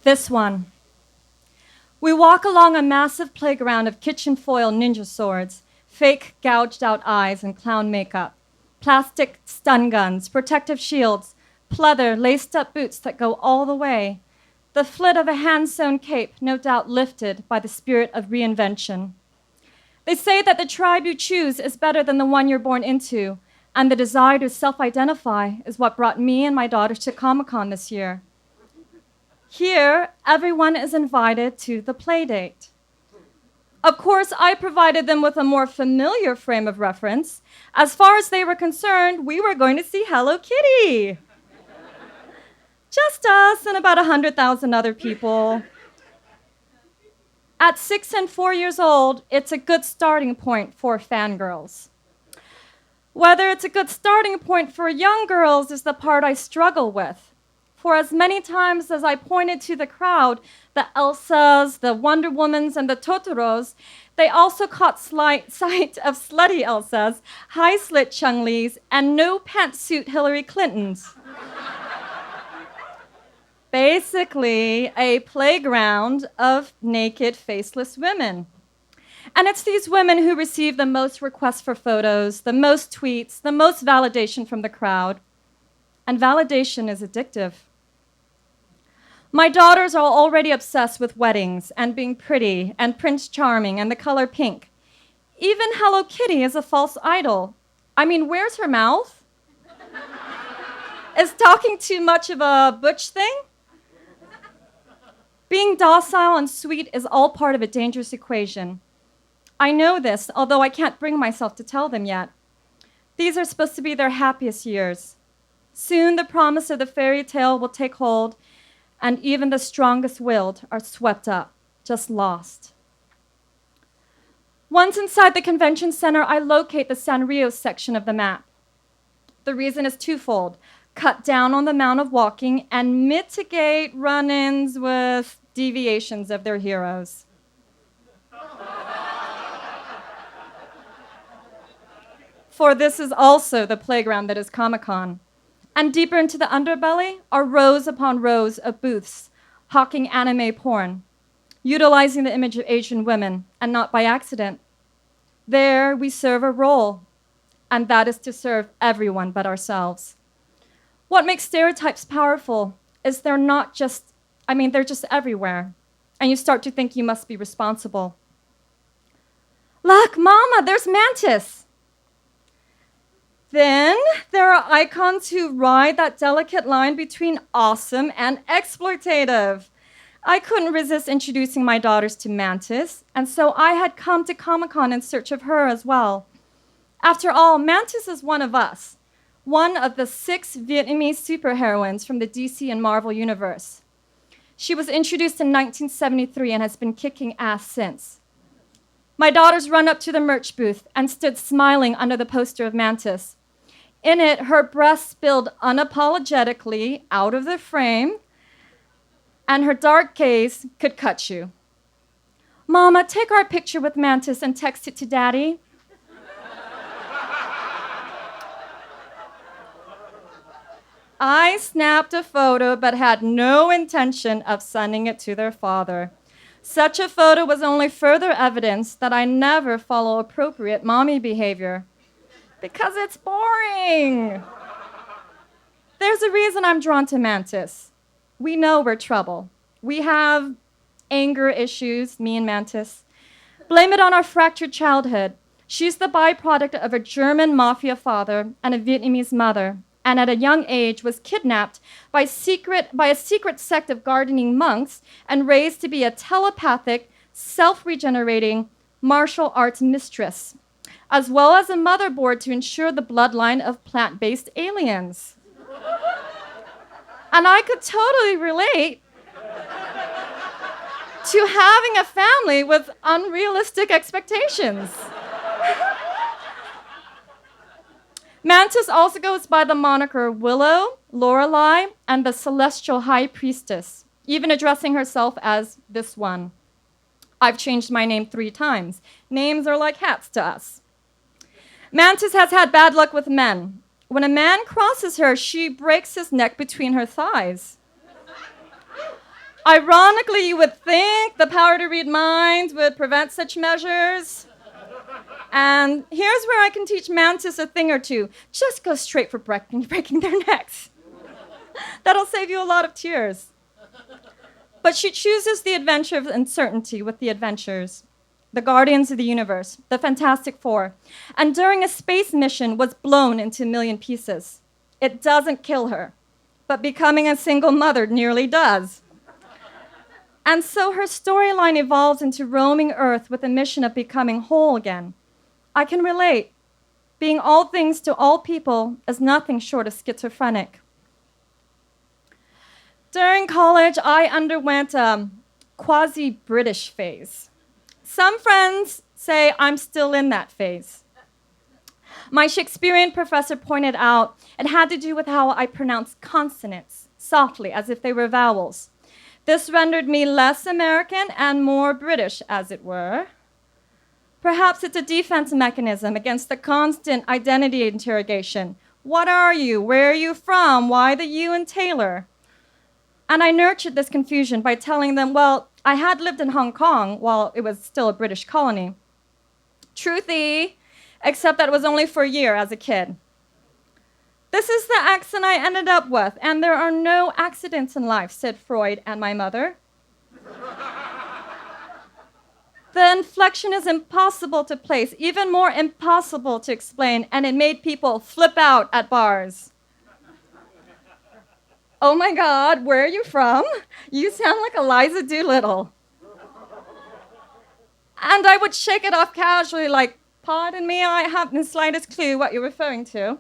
This one. We walk along a massive playground of kitchen foil ninja swords, fake gouged out eyes and clown makeup, plastic stun guns, protective shields, pleather laced up boots that go all the way, the flit of a hand-sewn cape no doubt lifted by the spirit of reinvention. They say that the tribe you choose is better than the one you're born into, and the desire to self-identify is what brought me and my daughters to Comic-Con this year. Here, everyone is invited to the playdate. Of course, I provided them with a more familiar frame of reference. As far as they were concerned, we were going to see Hello Kitty. Just us and about 100,000 other people. At 6 and 4 years old, it's a good starting point for fangirls. Whether it's a good starting point for young girls is the part I struggle with. For as many times as I pointed to the crowd, the Elsas, the Wonder Womans, and the Totoros, they also caught sight of slutty Elsas, high-slit Chung-Lis, and no-pantsuit Hillary Clintons. Basically, a playground of naked, faceless women. And it's these women who receive the most requests for photos, the most tweets, the most validation from the crowd. And validation is addictive. My daughters are already obsessed with weddings and being pretty and Prince Charming and the color pink. Even Hello Kitty is a false idol. I mean, where's her mouth? Is talking too much of a butch thing? Being docile and sweet is all part of a dangerous equation. I know this, although I can't bring myself to tell them yet. These are supposed to be their happiest years. Soon the promise of the fairy tale will take hold, and even the strongest-willed are swept up, just lost. Once inside the convention center, I locate the Sanrio section of the map. The reason is twofold: cut down on the amount of walking and mitigate run-ins with deviations of their heroes. For this is also the playground that is Comic-Con. And deeper into the underbelly are rows upon rows of booths hawking anime porn, utilizing the image of Asian women, and not by accident. There we serve a role, and that is to serve everyone but ourselves. What makes stereotypes powerful is they're just everywhere, and you start to think you must be responsible. Look, Mama, there's Mantis. Then there are icons who ride that delicate line between awesome and exploitative. I couldn't resist introducing my daughters to Mantis, and so I had come to Comic-Con in search of her as well. After all, Mantis is one of us, one of the 6 Vietnamese superheroines from the DC and Marvel universe. She was introduced in 1973 and has been kicking ass since. My daughters run up to the merch booth and stood smiling under the poster of Mantis. In it, her breasts spilled unapologetically out of the frame, and her dark gaze could cut you. Mama, take our picture with Mantis and text it to Daddy. I snapped a photo but had no intention of sending it to their father. Such a photo was only further evidence that I never follow appropriate mommy behavior. Because it's boring. There's a reason I'm drawn to Mantis. We know we're trouble. We have anger issues, me and Mantis. Blame it on our fractured childhood. She's the byproduct of a German mafia father and a Vietnamese mother, and at a young age was kidnapped by a secret sect of gardening monks and raised to be a telepathic, self-regenerating martial arts mistress, as well as a motherboard to ensure the bloodline of plant-based aliens. And I could totally relate to having a family with unrealistic expectations. Mantis also goes by the moniker Willow, Lorelei, and the Celestial High Priestess, even addressing herself as this one. I've changed my name 3 times. Names are like hats to us. Mantis has had bad luck with men. When a man crosses her, she breaks his neck between her thighs. Ironically, you would think the power to read minds would prevent such measures. And here's where I can teach Mantis a thing or two. Just go straight for breaking their necks. That'll save you a lot of tears. But she chooses the adventure of uncertainty with the adventures, the Guardians of the Universe, the Fantastic Four, and during a space mission was blown into a million pieces. It doesn't kill her, but becoming a single mother nearly does. And so her storyline evolves into roaming Earth with a mission of becoming whole again. I can relate. Being all things to all people is nothing short of schizophrenic. During college, I underwent a quasi-British phase. Some friends say I'm still in that phase. My Shakespearean professor pointed out it had to do with how I pronounced consonants softly, as if they were vowels. This rendered me less American and more British, as it were. Perhaps it's a defense mechanism against the constant identity interrogation. What are you? Where are you from? Why the you and Taylor? And I nurtured this confusion by telling them, well, I had lived in Hong Kong while it was still a British colony. Truthy, except that it was only for a year as a kid. This is the accent I ended up with, and there are no accidents in life, said Freud and my mother. The inflection is impossible to place, even more impossible to explain, and it made people flip out at bars. Oh my God, where are you from? You sound like Eliza Doolittle. And I would shake it off casually, like, pardon me, I haven't the slightest clue what you're referring to.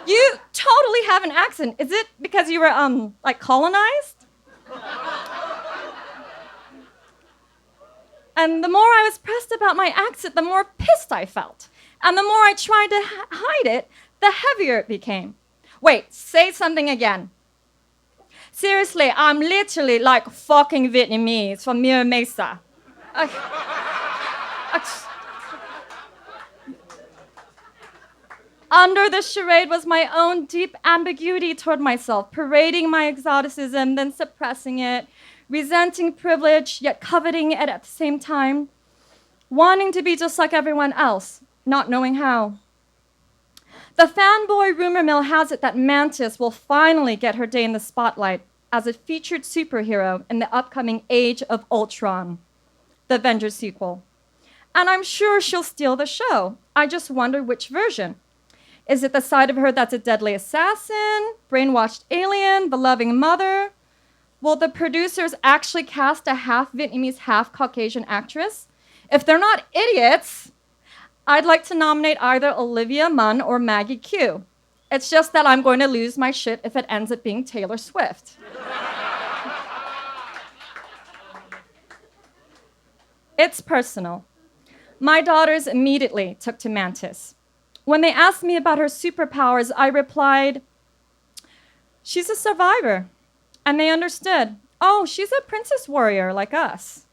You totally have an accent. Is it because you were, colonized? And the more I was pressed about my accent, the more pissed I felt. And the more I tried to hide it, the heavier it became. Wait, say something again. Seriously, I'm literally like fucking Vietnamese from Mira Mesa. Under the charade was my own deep ambiguity toward myself, parading my exoticism, then suppressing it, resenting privilege, yet coveting it at the same time, wanting to be just like everyone else, not knowing how. The fanboy rumor mill has it that Mantis will finally get her day in the spotlight as a featured superhero in the upcoming Age of Ultron, the Avengers sequel. And I'm sure she'll steal the show. I just wonder which version. Is it the side of her that's a deadly assassin, brainwashed alien, the loving mother? Will the producers actually cast a half Vietnamese, half Caucasian actress? If they're not idiots, I'd like to nominate either Olivia Munn or Maggie Q. It's just that I'm going to lose my shit if it ends up being Taylor Swift. It's personal. My daughters immediately took to Mantis. When they asked me about her superpowers, I replied, she's a survivor. And they understood, oh, she's a princess warrior like us.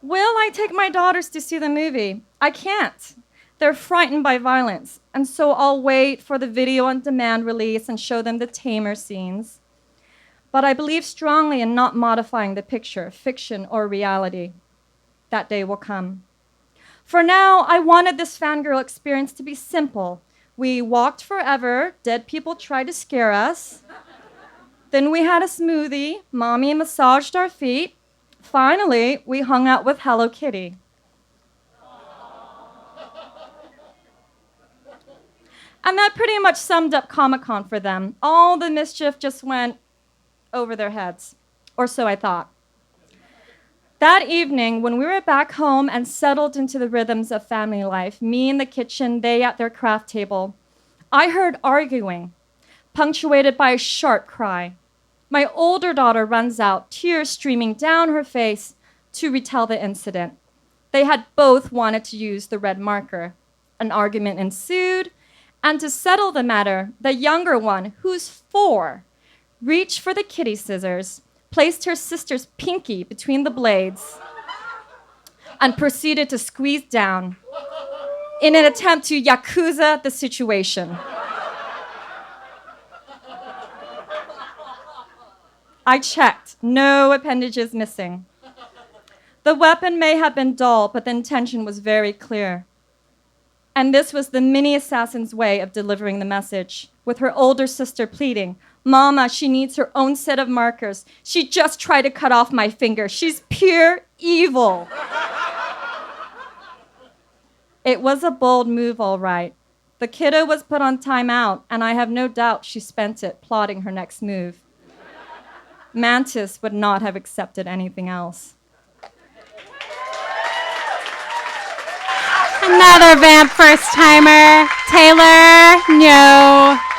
Will I take my daughters to see the movie? I can't. They're frightened by violence, and so I'll wait for the video-on-demand release and show them the tamer scenes. But I believe strongly in not modifying the picture, fiction or reality. That day will come. For now, I wanted this fangirl experience to be simple. We walked forever, dead people tried to scare us. Then we had a smoothie, Mommy massaged our feet. Finally, we hung out with Hello Kitty. And that pretty much summed up Comic-Con for them. All the mischief just went over their heads, or so I thought. That evening, when we were back home and settled into the rhythms of family life, me in the kitchen, they at their craft table, I heard arguing, punctuated by a sharp cry. My older daughter runs out, tears streaming down her face, to retell the incident. They had both wanted to use the red marker. An argument ensued, and to settle the matter, the younger one, who's 4, reached for the kitty scissors, placed her sister's pinky between the blades, and proceeded to squeeze down in an attempt to Yakuza the situation. I checked. No appendages missing. The weapon may have been dull, but the intention was very clear. And this was the mini assassin's way of delivering the message, with her older sister pleading, Mama, she needs her own set of markers. She just tried to cut off my finger. She's pure evil. It was a bold move, all right. The kiddo was put on timeout, and I have no doubt she spent it plotting her next move. Mantis would not have accepted anything else. Another VAMP first-timer, Taylur Ngo.